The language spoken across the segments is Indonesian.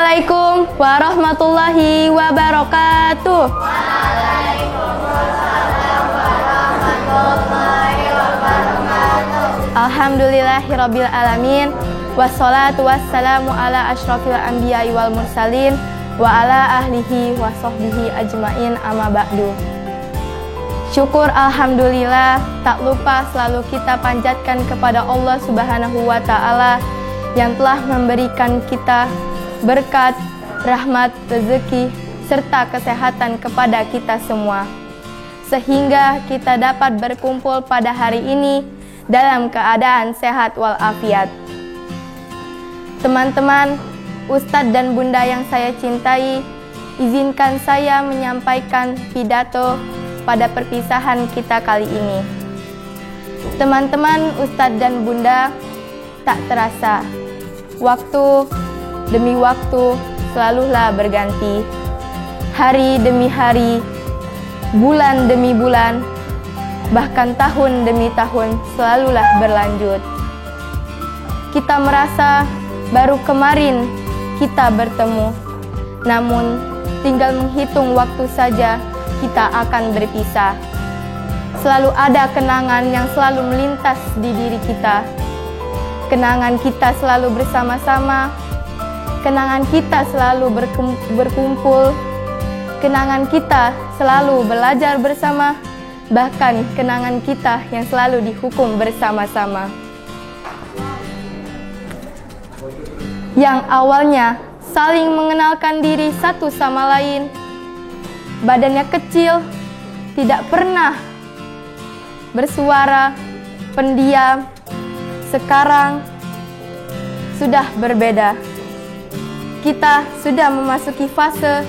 Assalamualaikum warahmatullahi wabarakatuh. Alhamdulillahirabbil alamin. Wassalatu wassalamu ala asyrofil anbiya'i wal mursalin wa ala ahlihi wa sahbihi ajmain amma ba'du. Syukur alhamdulillah, tak lupa selalu kita panjatkan kepada Allah Subhanahu wa taala yang telah memberikan kita berkat, rahmat, rezeki serta kesehatan kepada kita semua, sehingga kita dapat berkumpul pada hari ini dalam keadaan sehat walafiat. Teman-teman, Ustadz dan Bunda yang saya cintai, izinkan saya menyampaikan pidato pada perpisahan kita kali ini. Teman-teman, Ustadz dan Bunda, tak terasa, waktu demi waktu selalulah berganti. Hari demi hari, bulan demi bulan, bahkan tahun demi tahun selalulah berlanjut. Kita merasa baru kemarin kita bertemu, namun tinggal menghitung waktu saja kita akan berpisah. Selalu ada kenangan yang selalu melintas di diri kita. Kenangan kita selalu bersama-sama, kenangan kita selalu berkumpul, kenangan kita selalu belajar bersama, bahkan kenangan kita yang selalu dihukum bersama-sama. Yang awalnya saling mengenalkan diri satu sama lain, badannya kecil, tidak pernah bersuara, pendiam, sekarang sudah berbeda. Kita sudah memasuki fase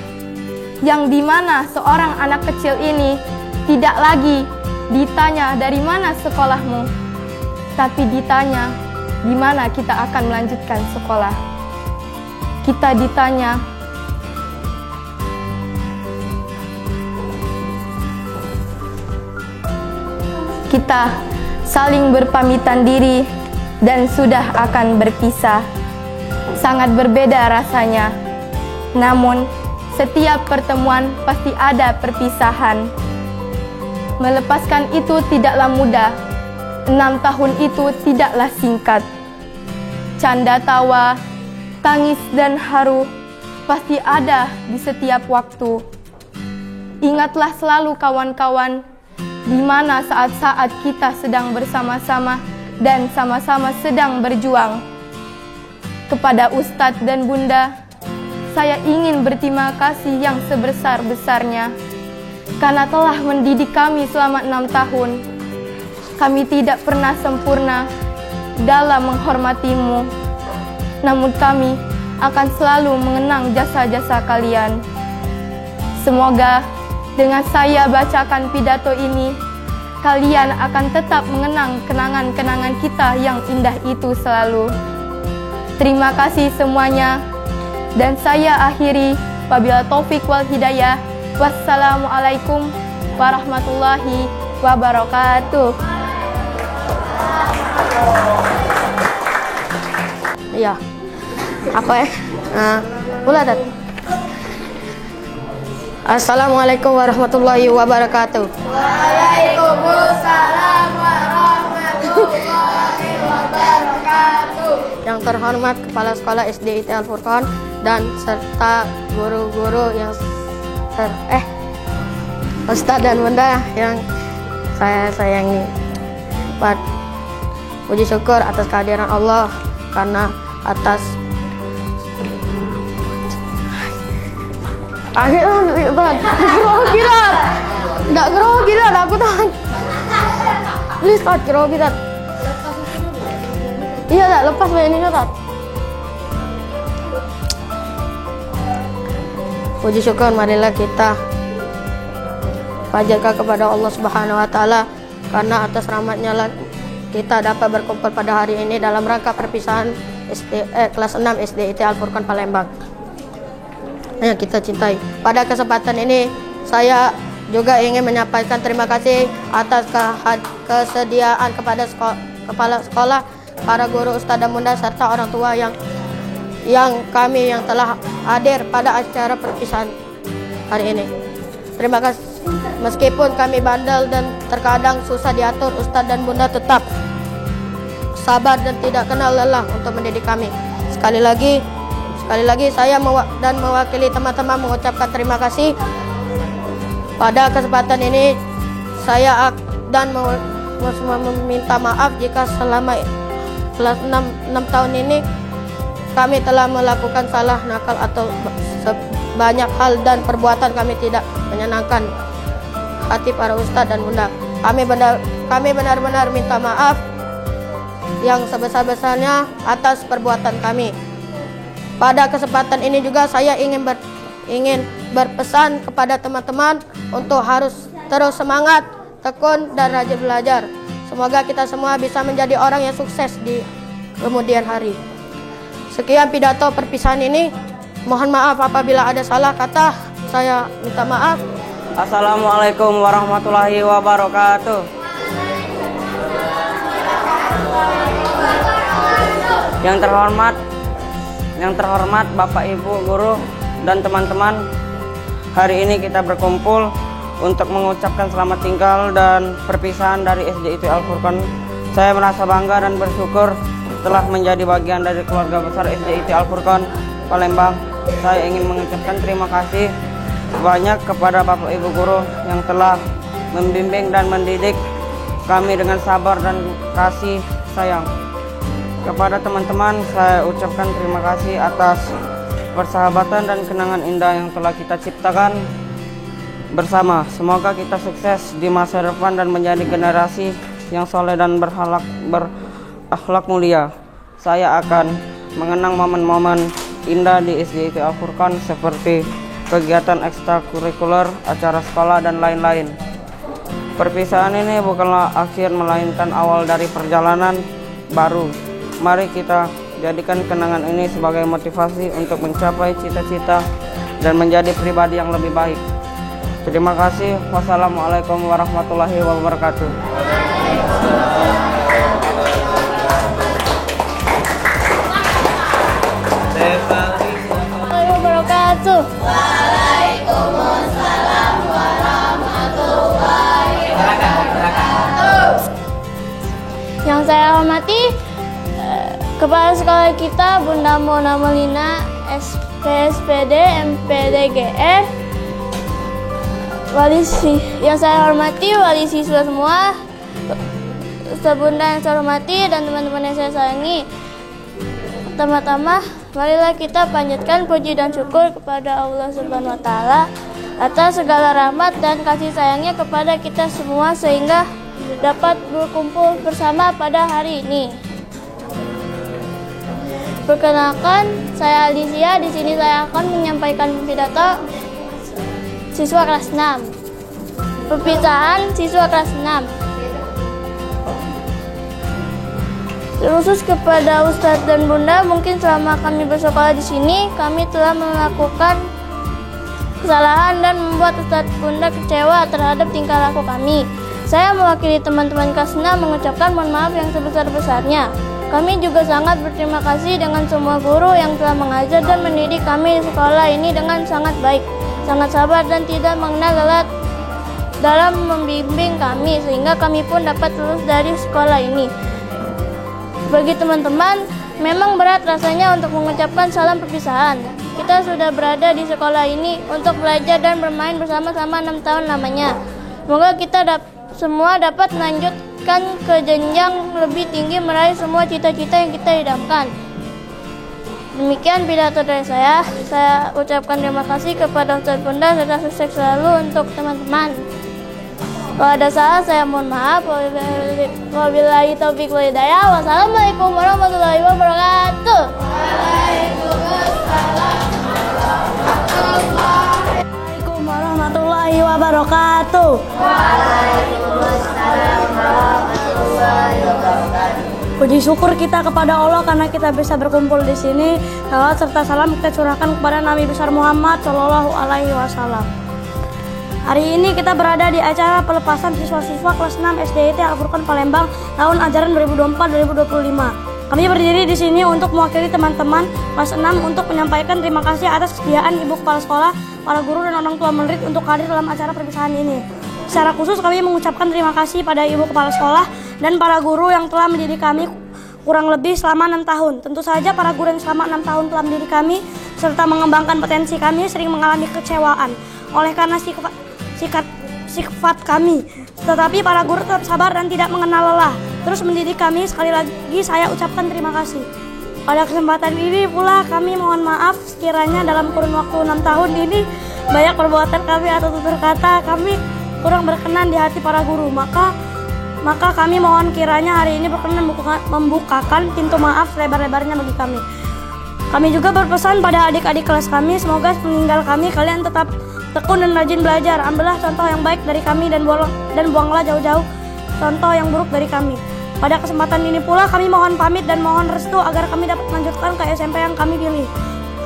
yang dimana seorang anak kecil ini tidak lagi ditanya dari mana sekolahmu, tapi ditanya di mana kita akan melanjutkan sekolah. Kita ditanya, kita saling berpamitan diri dan sudah akan berpisah. Sangat berbeda rasanya. Namun, setiap pertemuan pasti ada perpisahan. Melepaskan itu tidaklah mudah. 6 tahun itu tidaklah singkat. Canda tawa, tangis dan haru pasti ada di setiap waktu. Ingatlah selalu kawan-kawan, di mana saat-saat kita sedang bersama-sama dan sama-sama sedang berjuang. Kepada Ustadz dan Bunda, saya ingin berterima kasih yang sebesar-besarnya karena telah mendidik kami selama 6 tahun. Kami tidak pernah sempurna dalam menghormatimu, namun kami akan selalu mengenang jasa-jasa kalian. Semoga dengan saya bacakan pidato ini, kalian akan tetap mengenang kenangan-kenangan kita yang indah itu selalu. Terima kasih semuanya, dan saya akhiri. Wabillahi taufik wal hidayah. Wassalamualaikum warahmatullahi wabarakatuh. Iya, apa ya? Mulai tadi. Assalamualaikum warahmatullahi wabarakatuh. Waalaikumsalam warahmatullahi wabarakatuh. Yang terhormat Kepala Sekolah SD IT Al Furqon dan serta guru-guru yang Ustadz dan Bunda yang saya sayangi. Puji syukur atas kehadiran Allah, karena atas grogi dah aku tahan. Please tak grogi dah. Iya tak, lepas ini tak. Puji syukur marilah kita panjatkan kepada Allah Subhanahu wa taala, karena atas rahmatnya lah kita dapat berkumpul pada hari ini dalam rangka perpisahan kelas 6 SD IT Al Furqon Palembang yang kita cintai. Pada kesempatan ini saya juga ingin menyampaikan terima kasih atas kesediaan kepada kepala sekolah, para guru, ustadz dan bunda serta orang tua kami yang telah hadir pada acara perpisahan hari ini. Terima kasih. Meskipun kami bandel dan terkadang susah diatur, Ustadz dan Bunda tetap sabar dan tidak kenal lelah untuk mendidik kami. Sekali lagi saya mewakili teman-teman mengucapkan terima kasih. Pada kesempatan ini saya dan meminta maaf jika selama 6 tahun ini kami telah melakukan salah, nakal atau banyak hal dan perbuatan kami tidak menyenangkan hati para ustadz dan bunda. Kami benar-benar minta maaf yang sebesar-besarnya atas perbuatan kami. Pada kesempatan ini juga saya ingin berpesan kepada teman-teman untuk harus terus semangat, tekun, dan rajin belajar. Semoga kita semua bisa menjadi orang yang sukses di kemudian hari. Sekian pidato perpisahan ini. Mohon maaf apabila ada salah kata. Saya minta maaf. Assalamualaikum warahmatullahi wabarakatuh. Yang terhormat Bapak Ibu guru dan teman-teman, hari ini kita berkumpul untuk mengucapkan selamat tinggal dan perpisahan dari SDIT Al-Furqan. Saya merasa bangga dan bersyukur telah menjadi bagian dari keluarga besar SDIT Al-Furqan Palembang. Saya ingin mengucapkan terima kasih banyak kepada Bapak Ibu guru yang telah membimbing dan mendidik kami dengan sabar dan kasih sayang. Kepada teman-teman, saya ucapkan terima kasih atas persahabatan dan kenangan indah yang telah kita ciptakan bersama. Semoga kita sukses di masa depan dan menjadi generasi yang soleh dan berakhlak mulia. Saya akan mengenang momen-momen indah di SDIT Al-Furqan seperti kegiatan ekstrakurikuler, acara sekolah, dan lain-lain. Perpisahan ini bukanlah akhir melainkan awal dari perjalanan baru. Mari kita jadikan kenangan ini sebagai motivasi untuk mencapai cita-cita dan menjadi pribadi yang lebih baik. Terima kasih. Wassalamualaikum warahmatullahi wabarakatuh. Waalaikumsalam warahmatullahi wabarakatuh. Yang saya hormati Kepala Sekolah kita Bunda Mona Melina SPSPD MPDGR, yang saya hormati wali siswa semua, Bunda yang saya hormati dan teman-teman yang saya sayangi. Pertama-tama, marilah kita panjatkan puji dan syukur kepada Allah Subhanahu wa Ta'ala atas segala rahmat dan kasih sayangnya kepada kita semua sehingga dapat berkumpul bersama pada hari ini. Perkenalkan, saya Alicia. Di sini saya akan menyampaikan pidato siswa kelas 6. Perpisahan siswa kelas 6. Terkhusus kepada Ustadz dan Bunda, mungkin selama kami bersekolah di sini, kami telah melakukan kesalahan dan membuat Ustadz Bunda kecewa terhadap tingkah laku kami. Saya mewakili teman-teman kelas 6 mengucapkan mohon maaf yang sebesar-besarnya. Kami juga sangat berterima kasih dengan semua guru yang telah mengajar dan mendidik kami di sekolah ini dengan sangat baik, sangat sabar dan tidak mengenal lelah dalam membimbing kami sehingga kami pun dapat lulus dari sekolah ini. Bagi teman-teman, memang berat rasanya untuk mengucapkan salam perpisahan. Kita sudah berada di sekolah ini untuk belajar dan bermain bersama-sama 6 tahun lamanya. Semoga kita semua dapat melanjutkan ke jenjang lebih tinggi, meraih semua cita-cita yang kita idamkan. Demikian pidato dari saya. Saya ucapkan terima kasih kepada Ustadz Bunda serta sukses selalu untuk teman-teman. Kalau ada salah saya mohon maaf. Wabillahi taufiq wal hidayah. Wassalamualaikum warahmatullahi wabarakatuh. Waalaikumsalam warahmatullahi wabarakatuh. Waalaikumsalam warahmatullahi wabarakatuh. Puji syukur kita kepada Allah karena kita bisa berkumpul di sini. Salawat serta salam kita curahkan kepada Nabi besar Muhammad Shallallahu Alaihi Wasallam. Hari ini kita berada di acara pelepasan siswa-siswa kelas 6 SDIT Al-Furqan Palembang tahun ajaran 2024-2025. Kami berdiri di sini untuk mewakili teman-teman kelas 6 untuk menyampaikan terima kasih atas kesediaan Ibu Kepala Sekolah, para guru dan orang tua murid untuk hadir dalam acara perpisahan ini. Secara khusus kami mengucapkan terima kasih pada Ibu Kepala Sekolah dan para guru yang telah mendidik kami kurang lebih selama 6 tahun. Tentu saja para guru yang selama 6 tahun telah mendidik kami serta mengembangkan potensi kami sering mengalami kekecewaan oleh karena sifat kami. Tetapi para guru tetap sabar dan tidak mengenal lelah, terus mendidik kami. Sekali lagi saya ucapkan terima kasih. Pada kesempatan ini pula kami mohon maaf sekiranya dalam kurun waktu 6 tahun ini banyak perbuatan kami atau tutur kata kami kurang berkenan di hati para guru. Maka kami mohon kiranya hari ini berkenan membukakan pintu maaf selebar-lebarnya bagi kami. Kami juga berpesan pada adik-adik kelas kami, semoga meninggal kami kalian tetap tekun dan rajin belajar. Ambillah contoh yang baik dari kami dan buanglah jauh-jauh contoh yang buruk dari kami. Pada kesempatan ini pula kami mohon pamit dan mohon restu agar kami dapat melanjutkan ke SMP yang kami pilih.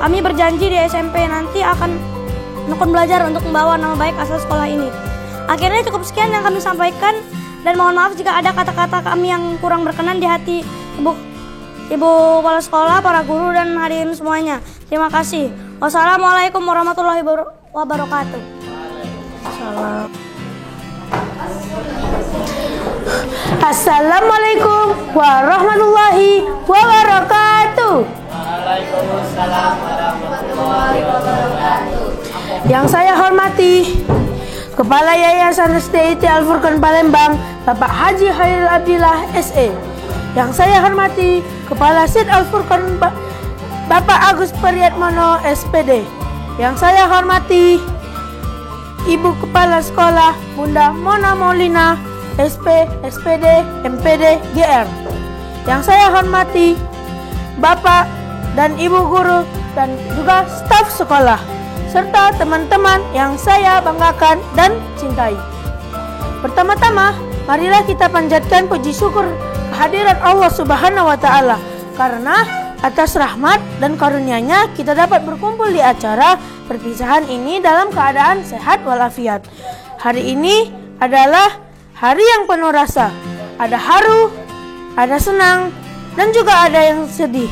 Kami berjanji di SMP nanti akan tekun belajar untuk membawa nama baik asal sekolah ini. Akhirnya cukup sekian yang kami sampaikan dan mohon maaf jika ada kata-kata kami yang kurang berkenan di hati Ibu Kepala Sekolah, para guru dan hadirin semuanya. Terima kasih. Wassalamualaikum warahmatullahi wabarakatuh. Assalamualaikum warahmatullahi wabarakatuh. Waalaikumsalam warahmatullahi wabarakatuh. Yang saya hormati Kepala Yayasan SDIT Al-Furqan Palembang, Bapak Haji Khairil Abdillah SE. Yang saya hormati Kepala SID Al-Furqan Bapak Agus Priyatmono SPD. Yang saya hormati Ibu Kepala Sekolah Bunda Mona Maulina SP, SPD, MPD, GR. Yang saya hormati Bapak dan Ibu guru dan juga staf sekolah serta teman-teman yang saya banggakan dan cintai. Pertama-tama, marilah kita panjatkan puji syukur kehadiran Allah Subhanahu wa taala karena atas rahmat dan karunia-Nya kita dapat berkumpul di acara perpisahan ini dalam keadaan sehat walafiat. Hari ini adalah hari yang penuh rasa. Ada haru, ada senang, dan juga ada yang sedih.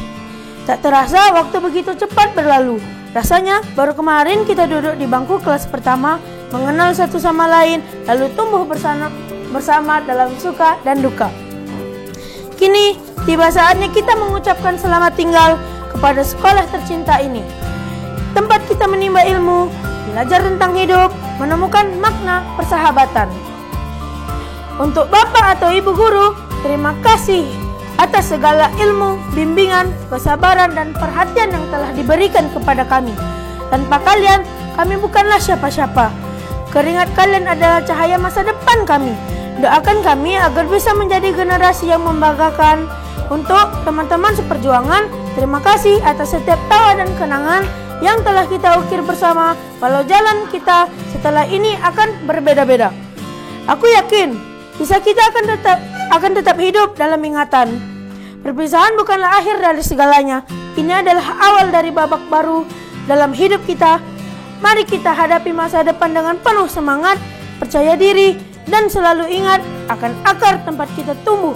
Tak terasa waktu begitu cepat berlalu. Rasanya baru kemarin kita duduk di bangku kelas pertama, mengenal satu sama lain, lalu tumbuh bersama dalam suka dan duka. Kini tiba saatnya kita mengucapkan selamat tinggal kepada sekolah tercinta ini. Tempat kita menimba ilmu, belajar tentang hidup, menemukan makna persahabatan. Untuk Bapak atau Ibu guru, terima kasih atas segala ilmu, bimbingan, kesabaran, dan perhatian yang telah diberikan kepada kami. Tanpa kalian, kami bukanlah siapa-siapa. Keringat kalian adalah cahaya masa depan kami. Doakan kami agar bisa menjadi generasi yang membanggakan. Untuk teman-teman seperjuangan, terima kasih atas setiap tawa dan kenangan yang telah kita ukir bersama, walau jalan kita setelah ini akan berbeda-beda. Aku yakin kisah kita akan tetap hidup dalam ingatan. Perpisahan bukanlah akhir dari segalanya. Ini adalah awal dari babak baru dalam hidup kita. Mari kita hadapi masa depan dengan penuh semangat, percaya diri, dan selalu ingat akan akar tempat kita tumbuh,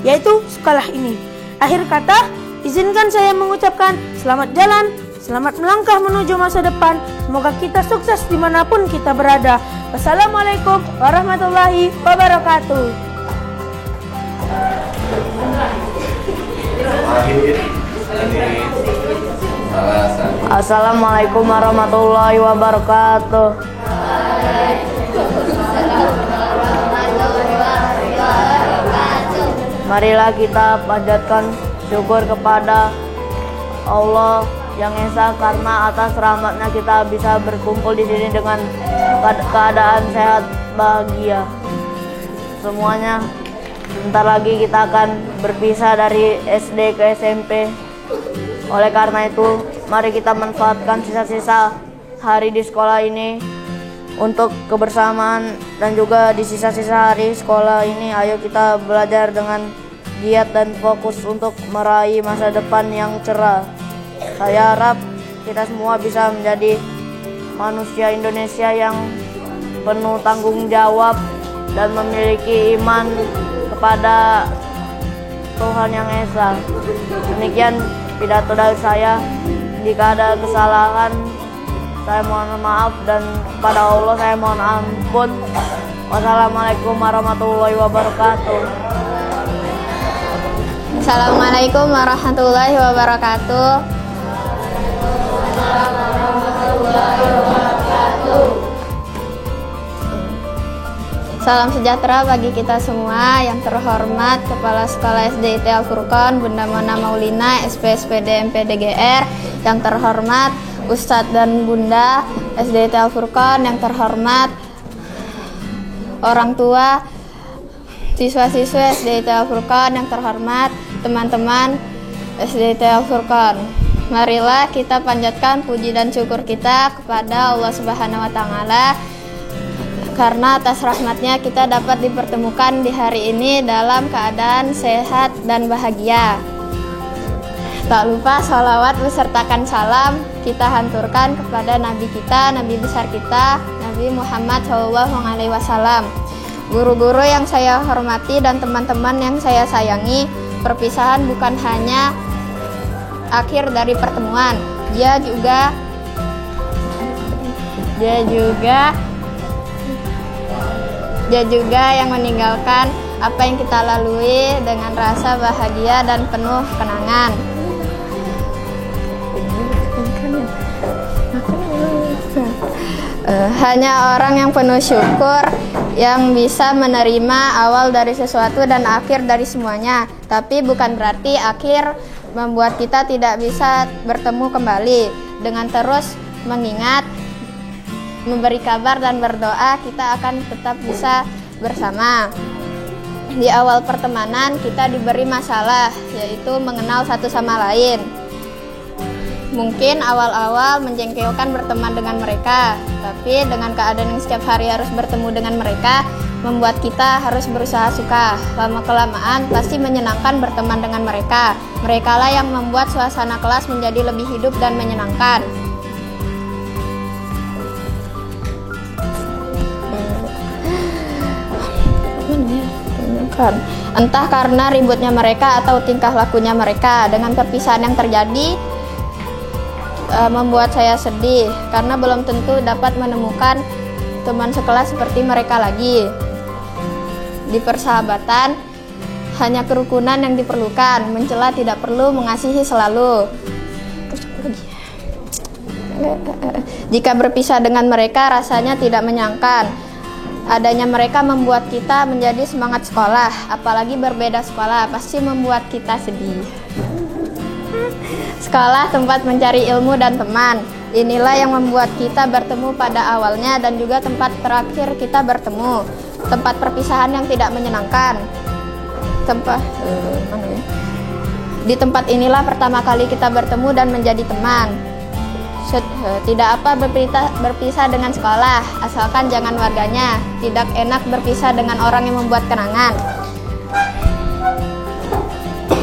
yaitu sekolah ini. Akhir kata, izinkan saya mengucapkan selamat jalan, selamat melangkah menuju masa depan. Semoga kita sukses dimanapun kita berada. Wassalamualaikum warahmatullahi wabarakatuh. Assalamualaikum warahmatullahi wabarakatuh. Marilah kita panjatkan syukur kepada Allah yang Esa karena atas rahmatnya kita bisa berkumpul di sini dengan keadaan sehat bahagia. Semuanya sebentar lagi kita akan berpisah dari SD ke SMP. Oleh karena itu, mari kita manfaatkan sisa-sisa hari di sekolah ini untuk kebersamaan, dan juga di sisa-sisa hari sekolah ini ayo kita belajar dengan giat dan fokus untuk meraih masa depan yang cerah. Saya harap kita semua bisa menjadi manusia Indonesia yang penuh tanggung jawab dan memiliki iman kepada Tuhan Yang Esa. Demikian pidato dari saya. Jika ada kesalahan, saya mohon maaf, dan kepada Allah saya mohon ampun. Wassalamualaikum warahmatullahi wabarakatuh. Assalamualaikum warahmatullahi wabarakatuh. Salam sejahtera bagi kita semua. Yang terhormat Kepala Sekolah SDIT Al-Furqon Bunda Mona Maulina SPSPD MPDGR. Yang terhormat Ustadz dan Bunda SDIT Al-Furqon. Yang terhormat orang tua siswa-siswa SDIT Al-Furqon. Yang terhormat teman-teman SDIT Al-Furqon. Marilah kita panjatkan puji dan syukur kita kepada Allah Subhanahu wa Ta'ala, karena atas rahmatnya kita dapat dipertemukan di hari ini dalam keadaan sehat dan bahagia. Tak lupa sholawat besertakan salam kita hanturkan kepada Nabi kita, Nabi besar kita, Nabi Muhammad SAW. Guru-guru yang saya hormati dan teman-teman yang saya sayangi, perpisahan bukan hanya akhir dari pertemuan, dia juga yang meninggalkan apa yang kita lalui dengan rasa bahagia dan penuh kenangan. Hanya orang yang penuh syukur yang bisa menerima awal dari sesuatu dan akhir dari semuanya. Tapi bukan berarti akhir membuat kita tidak bisa bertemu kembali. Dengan terus mengingat, memberi kabar dan berdoa, kita akan tetap bisa bersama. Di awal pertemanan kita diberi masalah, yaitu mengenal satu sama lain. Mungkin awal-awal menjengkelkan berteman dengan mereka, tapi dengan keadaan yang setiap hari harus bertemu dengan mereka, membuat kita harus berusaha suka. Lama-kelamaan pasti menyenangkan berteman dengan mereka. Merekalah yang membuat suasana kelas menjadi lebih hidup dan menyenangkan. Entah karena ributnya mereka atau tingkah lakunya mereka, dengan perpisahan yang terjadi membuat saya sedih, karena belum tentu dapat menemukan teman sekelas seperti mereka lagi. Di persahabatan hanya kerukunan yang diperlukan, mencela tidak perlu, mengasihi selalu. Jika berpisah dengan mereka rasanya tidak menyenangkan. Adanya mereka membuat kita menjadi semangat sekolah, apalagi berbeda sekolah pasti membuat kita sedih. Sekolah tempat mencari ilmu dan teman. Inilah yang membuat kita bertemu pada awalnya dan juga tempat terakhir kita bertemu. Tempat perpisahan yang tidak menyenangkan. Di tempat inilah pertama kali kita bertemu dan menjadi teman. Tidak apa berpisah dengan sekolah, asalkan jangan warganya. Tidak enak berpisah dengan orang yang membuat kenangan.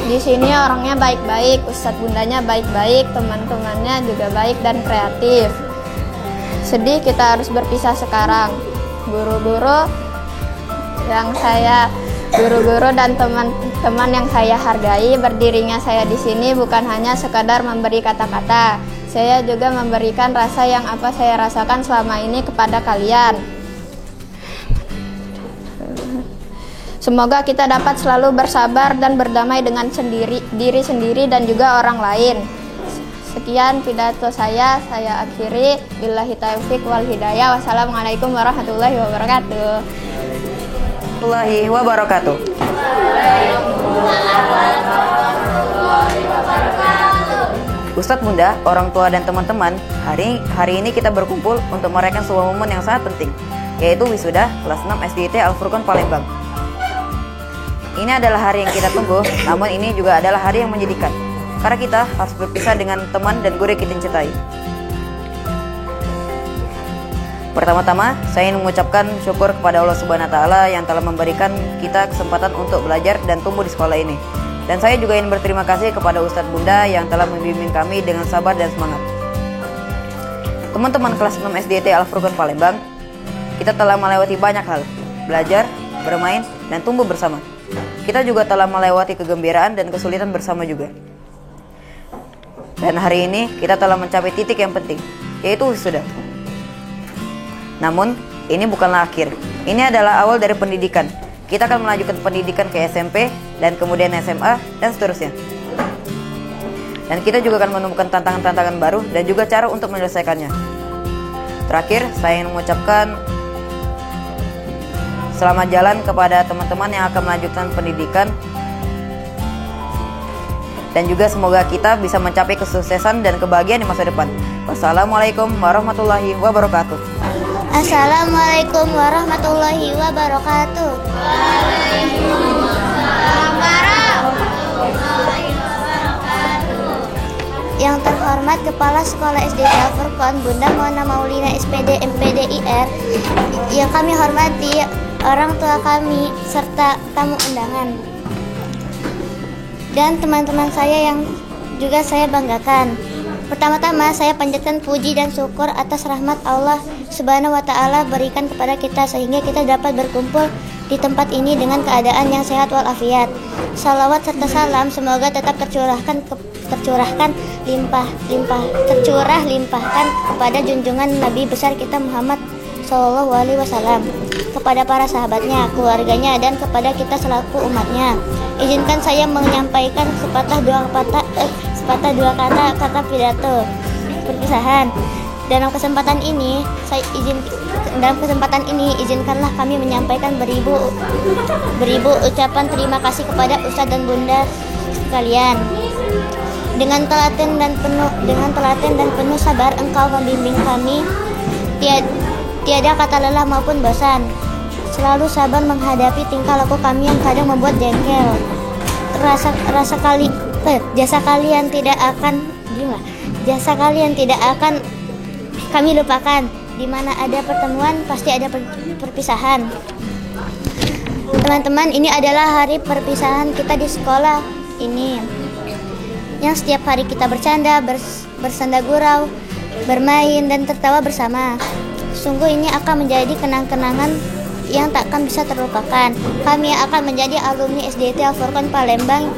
Di sini orangnya baik-baik, ustadz bundanya baik-baik, teman-temannya juga baik dan kreatif. Sedih kita harus berpisah sekarang. Guru-guru dan teman-teman yang saya hargai, berdirinya saya di sini bukan hanya sekadar memberi kata-kata. Saya juga memberikan rasa yang apa saya rasakan selama ini kepada kalian. Semoga kita dapat selalu bersabar dan berdamai dengan diri sendiri dan juga orang lain. Sekian pidato saya akhiri. Billahi taufiq wal hidayah. Wassalamualaikum warahmatullahi wabarakatuh. Warahmatullahi wabarakatuh. Ustadz, Bunda, orang tua dan teman-teman, hari ini kita berkumpul untuk merayakan sebuah momen yang sangat penting, yaitu wisuda kelas 6 SDIT Al-Furqon Palembang. Ini adalah hari yang kita tunggu, namun ini juga adalah hari yang menyedihkan, karena kita harus berpisah dengan teman dan guru yang kita cintai. Pertama-tama, saya ingin mengucapkan syukur kepada Allah Subhanahu wa Ta'ala yang telah memberikan kita kesempatan untuk belajar dan tumbuh di sekolah ini. Dan saya juga ingin berterima kasih kepada Ustadz Bunda yang telah membimbing kami dengan sabar dan semangat. Teman-teman kelas 6 SDIT Al-Furqon Palembang, kita telah melewati banyak hal, belajar, bermain, dan tumbuh bersama. kita juga telah melewati kegembiraan dan kesulitan bersama juga. Dan hari ini kita telah mencapai titik yang penting, yaitu wisuda. Namun, ini bukanlah akhir. Ini adalah awal dari pendidikan. Kita akan melanjutkan pendidikan ke SMP, dan kemudian SMA, dan seterusnya. Dan kita juga akan menemukan tantangan-tantangan baru dan juga cara untuk menyelesaikannya. Terakhir, saya ingin mengucapkan selamat jalan kepada teman-teman yang akan melanjutkan pendidikan. Dan juga semoga kita bisa mencapai kesuksesan dan kebahagiaan di masa depan. Wassalamualaikum warahmatullahi wabarakatuh. Assalamualaikum warahmatullahi wabarakatuh. Yang terhormat Kepala Sekolah SD Al-Furqan Bunda Mona Maulina SPD MPDIR, yang kami hormati orang tua kami serta tamu undangan, dan teman-teman saya yang juga saya banggakan. Pertama-tama saya panjatkan puji dan syukur atas rahmat Allah Subhanahu wa Ta'ala berikan kepada kita sehingga kita dapat berkumpul di tempat ini dengan keadaan yang sehat walafiat. Salawat serta salam semoga tetap tercurahkan limpahkan kepada junjungan Nabi besar kita Muhammad Sallallahu Alaihi Wasallam, kepada para sahabatnya, keluarganya, dan kepada kita selaku umatnya. Izinkan saya menyampaikan sepatah dua kata pidato perpisahan. Dalam kesempatan ini izinkanlah kami menyampaikan beribu ucapan terima kasih kepada Ustadz dan Bunda sekalian. Dengan telaten dan penuh sabar engkau membimbing kami, tiada kata lelah maupun bosan. Selalu sabar menghadapi tingkah laku kami yang kadang membuat jengkel. Jasa kalian tidak akan kami lupakan. Di mana ada pertemuan pasti ada perpisahan. Teman-teman, ini adalah hari perpisahan kita di sekolah ini, yang setiap hari kita bercanda, bersanda gurau, bermain, dan tertawa bersama. Sungguh ini akan menjadi kenang-kenangan yang takkan bisa terlupakan. Kami akan menjadi alumni SDIT Al-Furqan Palembang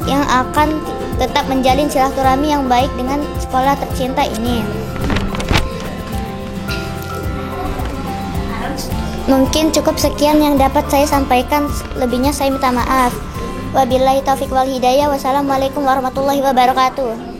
yang akan tetap menjalin silaturahmi yang baik dengan sekolah tercinta ini. Mungkin cukup sekian yang dapat saya sampaikan, lebihnya saya minta maaf. Wabillahi taufiq wal hidayah. Wassalamualaikum warahmatullahi wabarakatuh.